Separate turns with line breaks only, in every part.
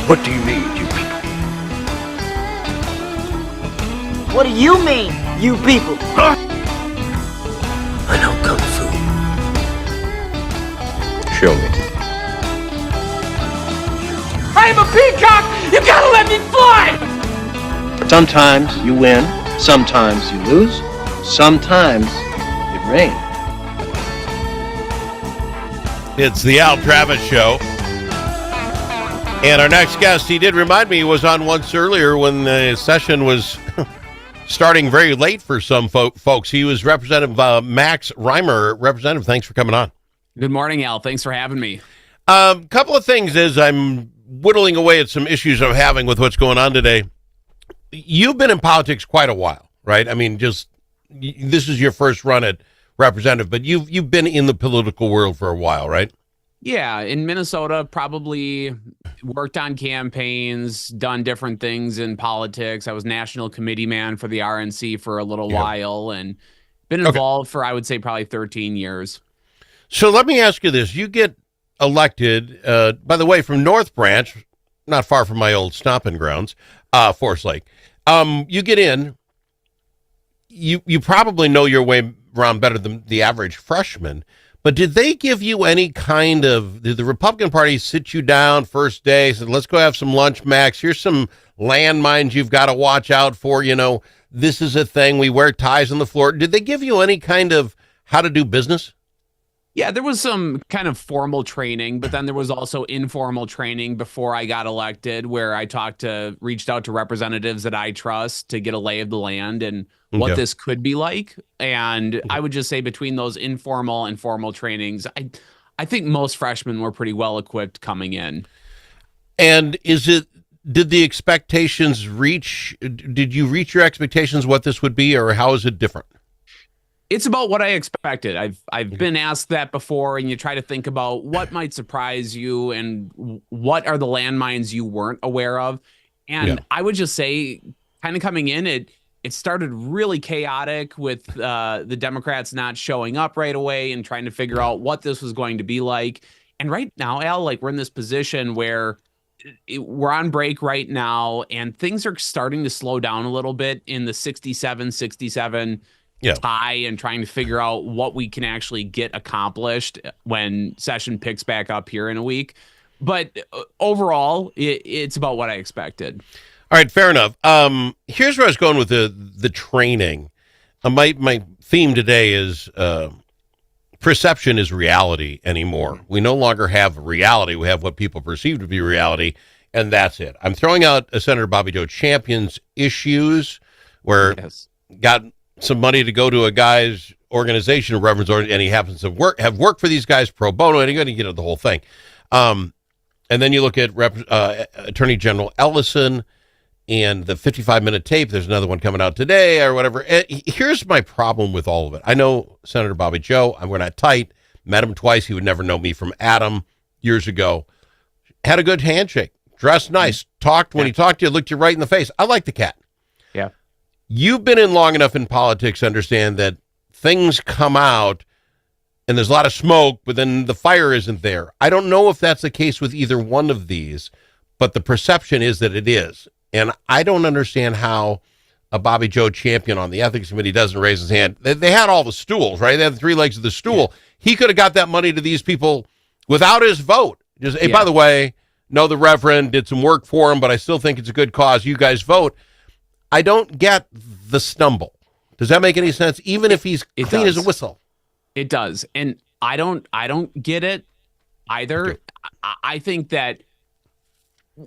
What do you mean, you people?
What do you mean, you people?
I know Kung Fu. Show me.
I am a peacock! You gotta let me fly!
Sometimes you win, sometimes you lose, sometimes it rains.
It's the Al Travis Show. And our next guest, he did remind me, was on once earlier when the session was starting very late for some folks. He was Representative Max Rymer. Representative, thanks for coming on.
Good morning, Al. Thanks for having me.
Couple of things as I'm whittling away at some issues I'm having with what's going on today. You've been in politics quite a while, right? I mean, this is your first run at representative, but you've been in the political world for a while, right?
Yeah, in Minnesota, probably worked on campaigns, done different things in politics. I was national committee man for the RNC for a little while and been involved for, I would say, probably 13 years.
So let me ask you this. You get elected, by the way, from North Branch, not far from my old stomping grounds, Forest Lake. You get in, you probably know your way around better than the average freshman. But did they give you any kind of, did the Republican Party sit you down first day, said, let's go have some lunch, Max, here's some landmines you've got to watch out for, this is a thing, we wear ties on the floor. Did they give you any kind of how to do business?
Yeah, there was some kind of formal training, but then there was also informal training before I got elected where I reached out to representatives that I trust to get a lay of the land and what this could be like. And I would just say between those informal and formal trainings, I think most freshmen were pretty well equipped coming in.
And did the expectations did you reach your expectations what this would be, or how is it different?
It's about what I expected. I've been asked that before, and you try to think about what might surprise you and what are the landmines you weren't aware of. And I would just say, kind of coming in, it started really chaotic with the Democrats not showing up right away and trying to figure out what this was going to be like. And right now, Al, we're in this position where we're on break right now, and things are starting to slow down a little bit in the 67 tie and trying to figure out what we can actually get accomplished when session picks back up here in a week. But overall, it's about what I expected.
All right, fair enough. Here's where I was going with the training. My theme today is perception is reality anymore. We no longer have reality. We have what people perceive to be reality, and that's it. I'm throwing out Senator Bobby Joe Champion's issues where got some money to go to a guy's organization, and he happens to have worked for these guys pro bono, and you're going to get the whole thing. And then you look at Attorney General Ellison and the 55-minute tape. There's another one coming out today or whatever. Here's my problem with all of it. I know Senator Bobby Joe. We're not tight. Met him twice. He would never know me from Adam years ago. Had a good handshake. Dressed nice. Talked. When he talked to you, looked you right in the face. I like the cat.
Yeah.
You've been in long enough in politics to understand that things come out and there's a lot of smoke, but then the fire isn't there. I don't know if that's the case with either one of these, but the perception is that it is. And I don't understand how a Bobby Joe Champion on the ethics committee doesn't raise his hand. They had all the stools, right? They had the three legs of the stool. He could have got that money to these people without his vote. Just, hey, by the way, no, the Reverend did some work for him, but I still think it's a good cause. You guys vote. I don't get the stumble. Does that make any sense? Even if he's clean as a whistle.
It does. And I don't get it either. Okay. I think that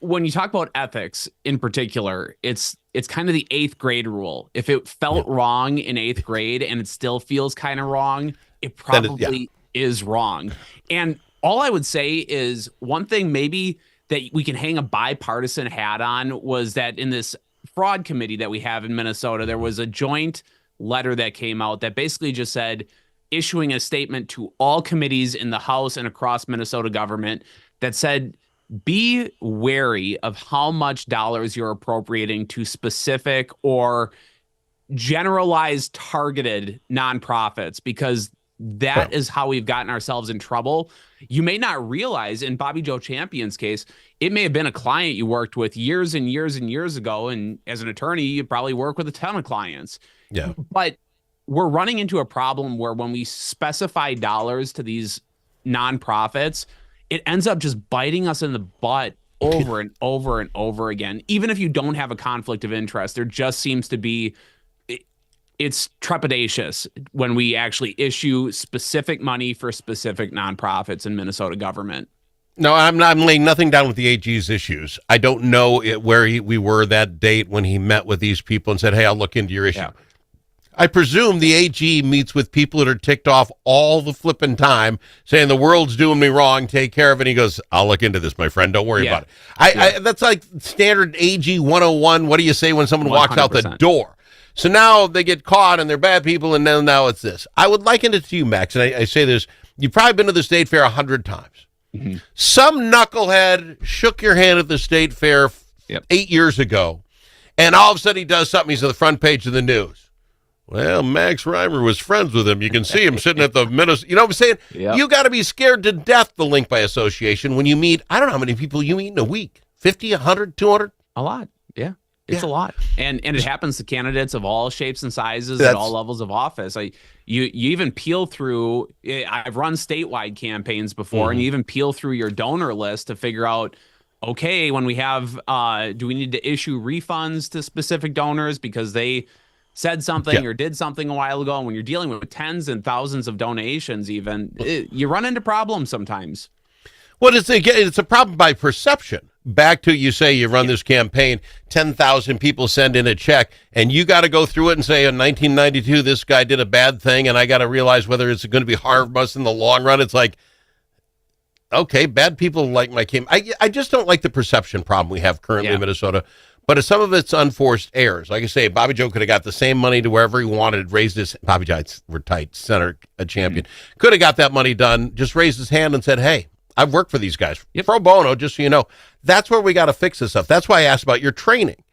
when you talk about ethics in particular, it's kind of the 8th grade rule. If it felt wrong in 8th grade and it still feels kind of wrong, it probably is wrong. And all I would say is one thing maybe that we can hang a bipartisan hat on was that in this fraud committee that we have in Minnesota, there was a joint letter that came out that basically just said, issuing a statement to all committees in the House and across Minnesota government that said, be wary of how much dollars you're appropriating to specific or generalized targeted nonprofits, because that is how we've gotten ourselves in trouble. You may not realize, in Bobby Joe Champion's case, it may have been a client you worked with years and years and years ago. And as an attorney, you probably work with a ton of clients.
Yeah.
But we're running into a problem where when we specify dollars to these nonprofits, it ends up just biting us in the butt over and over and over again. Even if you don't have a conflict of interest, there just seems to be, it's trepidatious when we actually issue specific money for specific nonprofits in Minnesota government.
No, I'm laying nothing down with the AG's issues. I don't know where we were that date when he met with these people and said, hey, I'll look into your issue. Yeah. I presume the AG meets with people that are ticked off all the flipping time, saying the world's doing me wrong, take care of it. And he goes, I'll look into this, my friend. Don't worry about it. I that's like standard AG 101. What do you say when someone 100%. Walks out the door? So now they get caught and they're bad people, and then now it's this. I would liken it to you, Max, and I say this. You've probably been to the state fair 100 times. Mm-hmm. Some knucklehead shook your hand at the state fair 8 years ago, and all of a sudden he does something. He's on the front page of the news. Well, Max Rymer was friends with him. You can see him sitting at the Minnesota. You know what I'm saying? Yep. You got to be scared to death, the link by association, when you meet, I don't know how many people you meet in a week. 50, 100, 200?
A lot. Yeah. It's a lot. And it happens to candidates of all shapes and sizes at all levels of office. You even peel through, I've run statewide campaigns before, and you even peel through your donor list to figure out, okay, when we have, do we need to issue refunds to specific donors because they said something or did something a while ago? And when you're dealing with tens and thousands of donations, even, you run into problems sometimes.
Well, it's a problem by perception. Back to, you say you run this campaign, 10,000 people send in a check, and you got to go through it and say, in 1992, this guy did a bad thing, and I got to realize whether it's going to be harmless in the long run. It's like, okay, bad people like my campaign. I just don't like the perception problem we have currently in Minnesota. But some of it's unforced errors. Like I say, Bobby Joe could have got the same money to wherever he wanted, raised his, Bobby Joe, we're tight, Senator, a champion, could have got that money done, just raised his hand and said, hey, I've worked for these guys. Pro bono, just so you know. That's where we got to fix this stuff. That's why I asked about your training.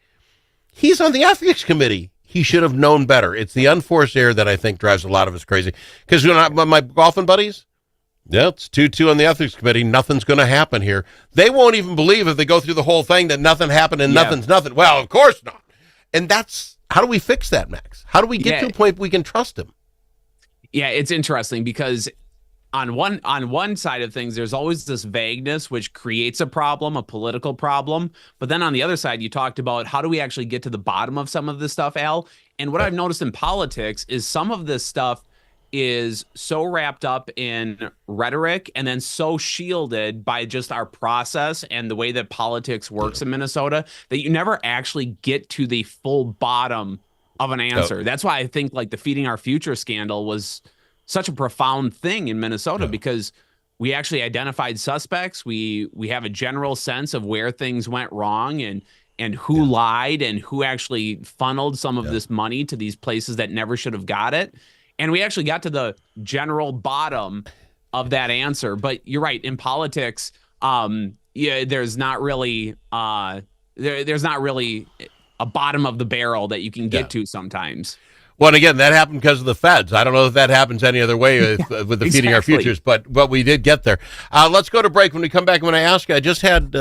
He's on the ethics committee. He should have known better. It's the unforced error that I think drives a lot of us crazy. Because my golfing buddies, it's 2-2 on the ethics committee. Nothing's going to happen here. They won't even believe if they go through the whole thing that nothing happened and nothing's nothing. Well, of course not. And that's, how do we fix that, Max? How do we get to a point we can trust him?
Yeah, it's interesting because on one side of things, there's always this vagueness, which creates a problem, a political problem. But then on the other side, you talked about how do we actually get to the bottom of some of this stuff, Al? And what I've noticed in politics is some of this stuff is so wrapped up in rhetoric and then so shielded by just our process and the way that politics works in Minnesota that you never actually get to the full bottom of an answer. That's why I think like the Feeding Our Future scandal was such a profound thing in Minnesota because we actually identified suspects. We have a general sense of where things went wrong and who lied and who actually funneled some of this money to these places that never should have got it. And we actually got to the general bottom of that answer. But you're right, in politics, there's not really there's not really a bottom of the barrel that you can get to sometimes.
Well, and again, that happened because of the feds. I don't know if that happens any other way with the Feeding Our Futures, but we did get there. Let's go to break. When we come back, when I ask you, I just had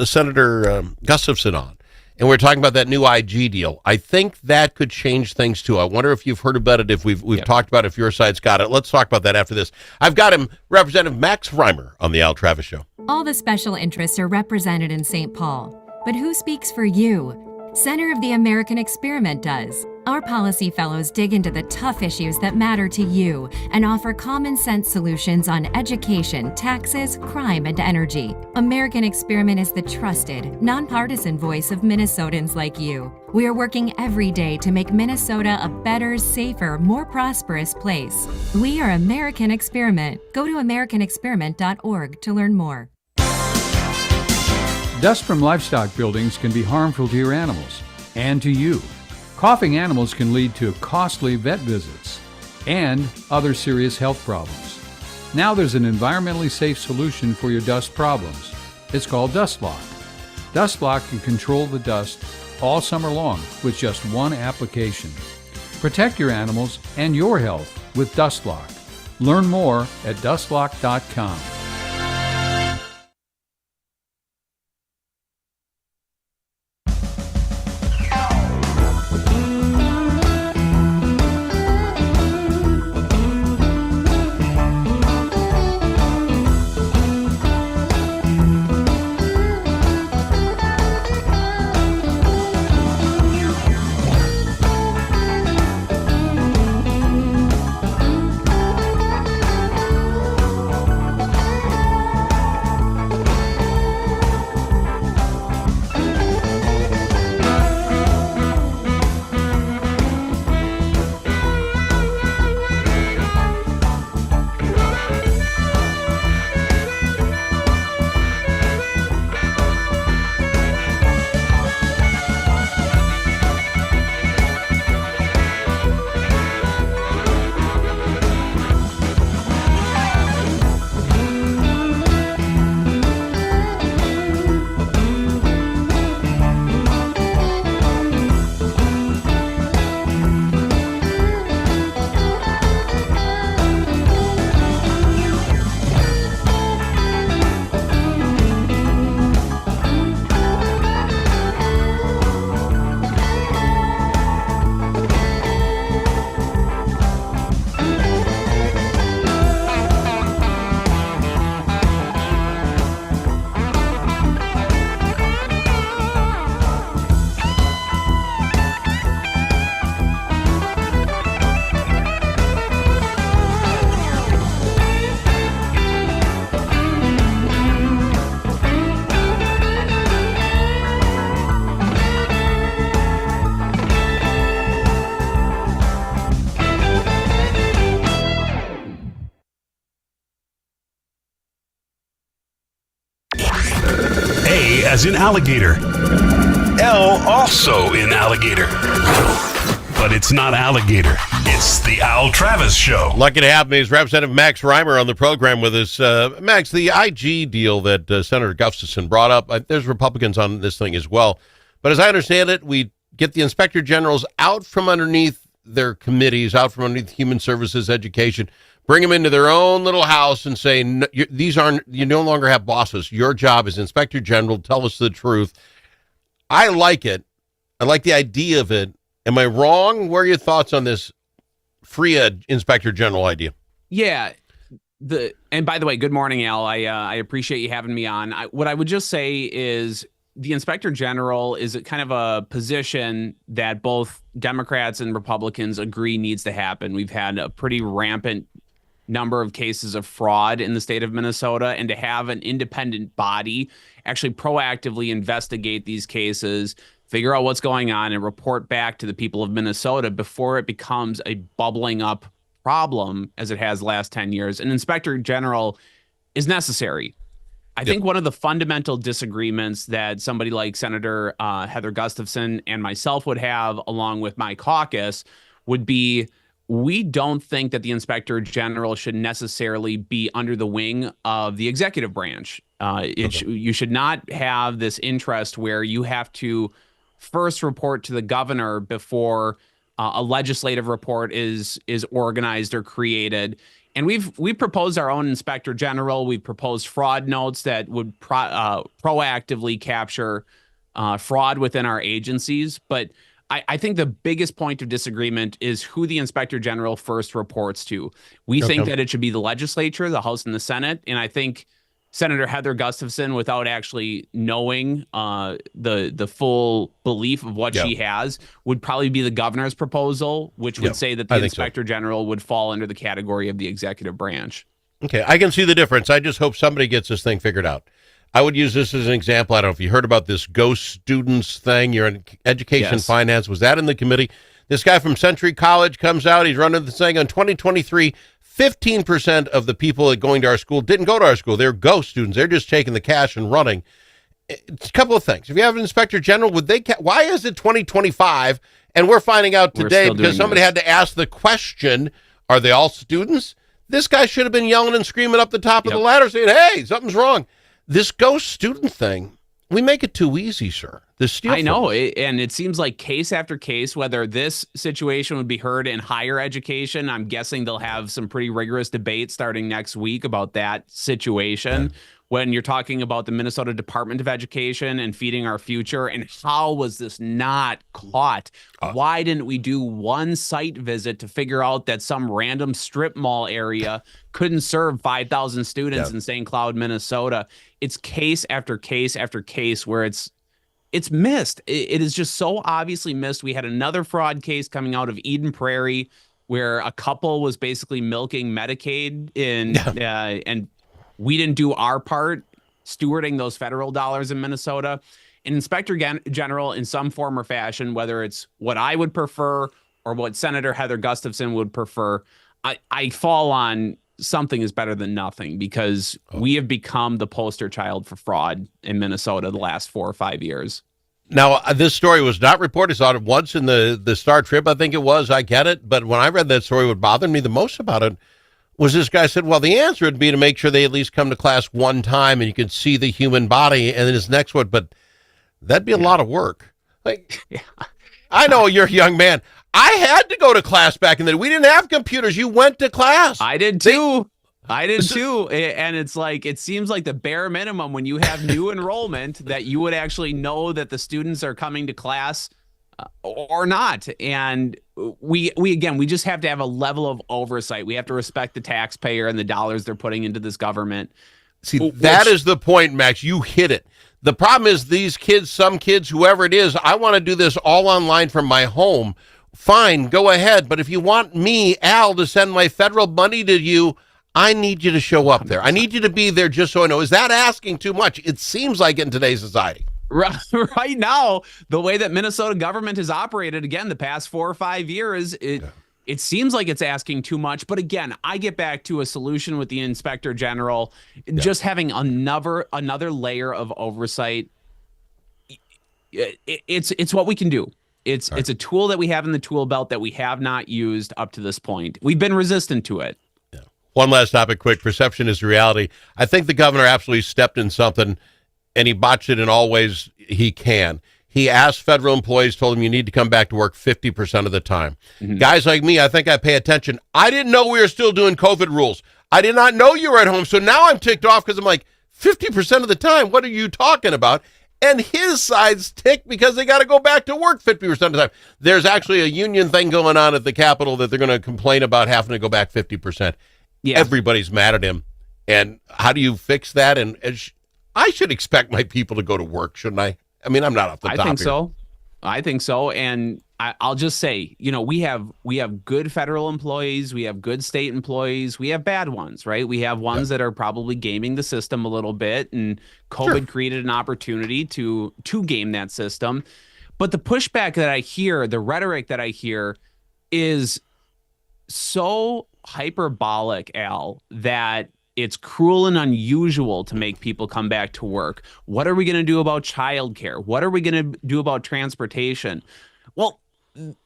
Senator Gustafson on, and we're talking about that new IG deal. I think that could change things, too. I wonder if you've heard about it, if we've talked about it, if your side's got it. Let's talk about that after this. I've got him, Representative Max Rymer, on the Al Travis Show.
All the special interests are represented in St. Paul. But who speaks for you? Center of the American Experiment does. Our policy fellows dig into the tough issues that matter to you and offer common sense solutions on education, taxes, crime, and energy. American Experiment is the trusted, nonpartisan voice of Minnesotans like you. We are working every day to make Minnesota a better, safer, more prosperous place. We are American Experiment. Go to americanexperiment.org to learn more.
Dust from livestock buildings can be harmful to your animals and to you. Coughing animals can lead to costly vet visits and other serious health problems. Now there's an environmentally safe solution for your dust problems. It's called Dust Lock. Dust Lock can control the dust all summer long with just one application. Protect your animals and your health with Dust Lock. Learn more at dustlock.com.
A as in alligator. L also in alligator. But it's not alligator. It's the Al Travis Show.
Lucky to have me is Representative Max Rymer on the program with us. Max, the IG deal that Senator Gustafson brought up, there's Republicans on this thing as well. But as I understand it, we get the inspector generals out from underneath their committees, out from underneath Human Services, Education, bring them into their own little house and say, no, you no longer have bosses. Your job is inspector general. Tell us the truth. I like it. I like the idea of it. Am I wrong? What are your thoughts on this free inspector general idea?
Yeah. And by the way, good morning, Al. I appreciate you having me on. What I would just say is the inspector general is kind of a position that both Democrats and Republicans agree needs to happen. We've had a pretty rampant number of cases of fraud in the state of Minnesota, and to have an independent body actually proactively investigate these cases, figure out what's going on, and report back to the people of Minnesota before it becomes a bubbling up problem as it has the last 10 years. An inspector general is necessary. I think one of the fundamental disagreements that somebody like Senator Heather Gustafson and myself would have, along with my caucus, would be we don't think that the inspector general should necessarily be under the wing of the executive branch. You should not have this interest where you have to first report to the governor before a legislative report is organized or created. And we've proposed our own inspector general. We've proposed fraud notes that would proactively capture fraud within our agencies. But I think the biggest point of disagreement is who the inspector general first reports to. We think that it should be the legislature, the House and the Senate. And I think Senator Heather Gustafson, without actually knowing the full belief of what she has, would probably be the governor's proposal, which would say that the inspector general would fall under the category of the executive branch.
Okay, I can see the difference. I just hope somebody gets this thing figured out. I would use this as an example. I don't know if you heard about this ghost students thing. You're in education finance. Was that in the committee? This guy from Century College comes out. He's running the thing on 2023. 15% of the people going to our school didn't go to our school. They're ghost students. They're just taking the cash and running. It's a couple of things. If you have an inspector general, why is it 2025 and we're finding out today because somebody had to ask the question, are they all students? This guy should have been yelling and screaming up the top of the ladder saying, hey, something's wrong. This ghost student thing We make it too easy, sir. The steal.
I know, and it seems like case after case, whether this situation would be heard in higher education, I'm guessing they'll have some pretty rigorous debate starting next week about that situation. Yeah. When you're talking about the Minnesota Department of Education and feeding our future, and how was this not caught? Why didn't we do one site visit to figure out that some random strip mall area couldn't serve 5,000 students in St. Cloud, Minnesota? It's case after case after case where it's missed. It is just so obviously missed. We had another fraud case coming out of Eden Prairie where a couple was basically milking Medicaid and we didn't do our part stewarding those federal dollars in Minnesota. An inspector general in some form or fashion, whether it's what I would prefer or what Senator Heather Gustafson would prefer, I fall on something is better than nothing, because we have become the poster child for fraud in Minnesota the last 4 or 5 years.
Now, this story was not reported. I saw it once in the Star Trib, I think it was. I get it. But when I read that story, what bothered me the most about it was this guy said, well, the answer would be to make sure they at least come to class one time and you can see the human body. And then his next one, but that'd be a lot of work. Like, I know you're a young man. I had to go to class back in the day. We didn't have computers. You went to class.
I did too. And it's like, it seems like the bare minimum when you have new enrollment that you would actually know that the students are coming to class or not. And we just have to have a level of oversight. We have to respect the taxpayer and the dollars they're putting into this government.
See, that is the point, Max. You hit it. The problem is these kids, some kids, whoever it is, I want to do this all online from my home. Fine, go ahead. But if you want me, Al, to send my federal money to you, I need you to show up there. I need you to be there just so I know. Is that asking too much? It seems like in today's society.
Right now, the way that Minnesota government has operated, again, the past 4 or 5 years, it seems like it's asking too much. But again, I get back to a solution with the inspector general, just having another layer of oversight. It's what we can do. It's a tool that we have in the tool belt that we have not used up to this point. We've been resistant to it.
Yeah. One last topic, quick. Perception is reality. I think the governor absolutely stepped in something, and he botched it in all ways he can. He asked federal employees, told them you need to come back to work 50% of the time. Mm-hmm. Guys like me, I think I pay attention. I didn't know we were still doing COVID rules. I did not know you were at home. So now I'm ticked off because I'm like, 50% of the time, what are you talking about? And his side's ticked because they got to go back to work 50% of the time. There's actually a union thing going on at the Capitol that they're going to complain about having to go back 50%. Yeah. Everybody's mad at him. And how do you fix that? And I should expect my people to go to work, shouldn't I? I mean, I'm not off the top here.
I think so. And I'll just say, we have good federal employees. We have good state employees. We have bad ones, right? We have ones that are probably gaming the system a little bit. And COVID created an opportunity to game that system. But the pushback that I hear, the rhetoric that I hear is so hyperbolic, Al, that it's cruel and unusual to make people come back to work. What are we going to do about childcare? What are we going to do about transportation? Well,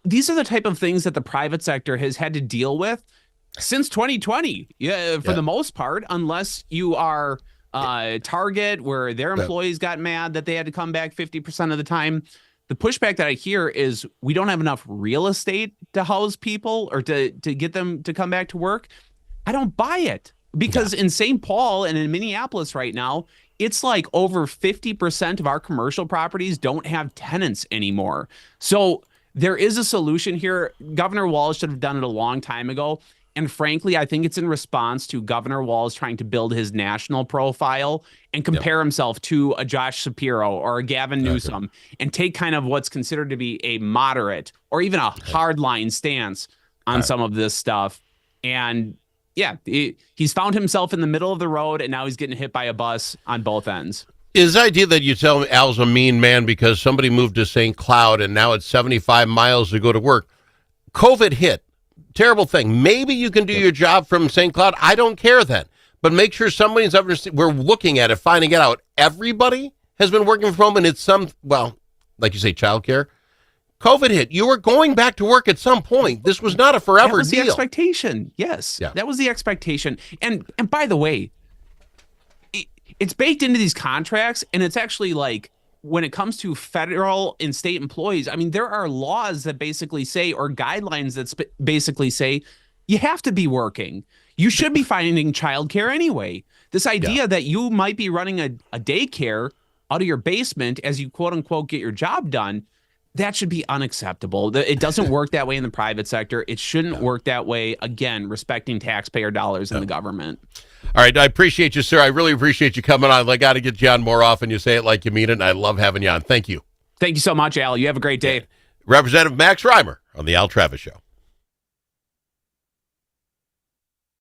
these are the type of things that the private sector has had to deal with since 2020, for the most part, unless you are Target, where their employees got mad that they had to come back 50% of the time. The pushback that I hear is we don't have enough real estate to house people or to get them to come back to work. I don't buy it. Because in St. Paul and in Minneapolis right now, it's like over 50% of our commercial properties don't have tenants anymore. So there is a solution here. Governor Walz should have done it a long time ago. And frankly, I think it's in response to Governor Walz trying to build his national profile and compare himself to a Josh Shapiro or a Gavin Newsom and take kind of what's considered to be a moderate or even a hardline stance on some of this stuff. And he's found himself in the middle of the road, and now he's getting hit by a bus on both ends.
Is the idea that you tell him Al's a mean man because somebody moved to St. Cloud and now it's 75 miles to go to work? COVID hit. Terrible thing. Maybe you can do your job from St. Cloud. I don't care then. But make sure somebody's we're looking at it, finding it out. Everybody has been working from home, and it's like you say, childcare. COVID hit. You were going back to work at some point. This was not a forever deal.
That was the expectation. Yes. Yeah. That was the expectation. And by the way, it's baked into these contracts, and it's actually like when it comes to federal and state employees, I mean, there are laws that basically say, or guidelines that basically say, you have to be working. You should be finding childcare anyway. This idea that you might be running a daycare out of your basement as you quote unquote get your job done, that should be unacceptable. It doesn't work that way in the private sector. It shouldn't work that way. Again, respecting taxpayer dollars in the government.
All right. I appreciate you, sir. I really appreciate you coming on. I got to get you on more often. You say it like you mean it, and I love having you on. Thank you.
Thank you so much, Al. You have a great day.
Representative Max Rymer on the Al Travis Show.